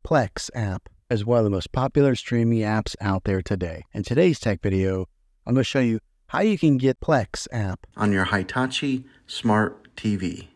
Plex App as one of the most popular streaming apps out there today. In today's tech video, I'm going to show you how you can get Plex App on your Hitachi Smart TV.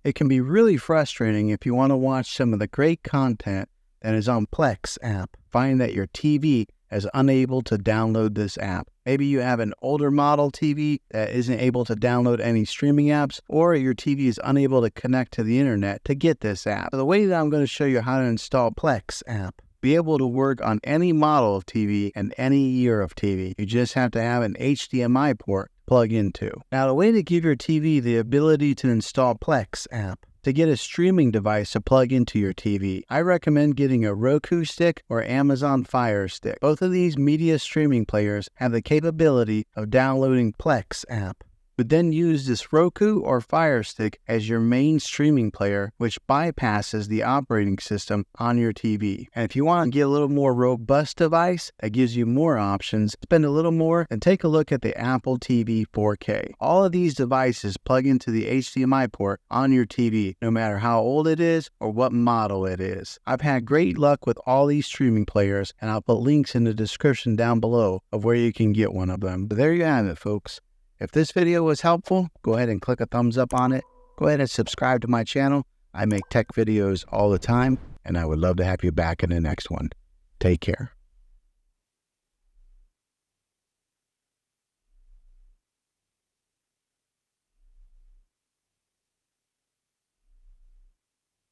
It can be really frustrating if you want to watch some of the great content that is on Plex App. Find that your TV is unable to download this app. Maybe you have an older model TV that isn't able to download any streaming apps, or your TV is unable to connect to the internet to get this app. So the way that I'm going to show you how to install Plex App, be able to work on any model of TV and any year of TV. You just have to have an HDMI port to plug into. Now, the way to give your TV the ability to install Plex App, to get a streaming device to plug into your TV, I recommend getting a Roku stick or Amazon Fire Stick. Both of these media streaming players have the capability of downloading Plex App. But then use this Roku or Fire Stick as your main streaming player, which bypasses the operating system on your TV. And if you want to get a little more robust device that gives you more options, spend a little more, and take a look at the Apple TV 4K. All of these devices plug into the HDMI port on your TV, no matter how old it is or what model it is. I've had great luck with all these streaming players, and I'll put links in the description down below of where you can get one of them. But there you have it, folks. If this video was helpful, go ahead and click a thumbs up on it. Go ahead and subscribe to my channel. I make tech videos all the time, and I would love to have you back in the next one. Take care.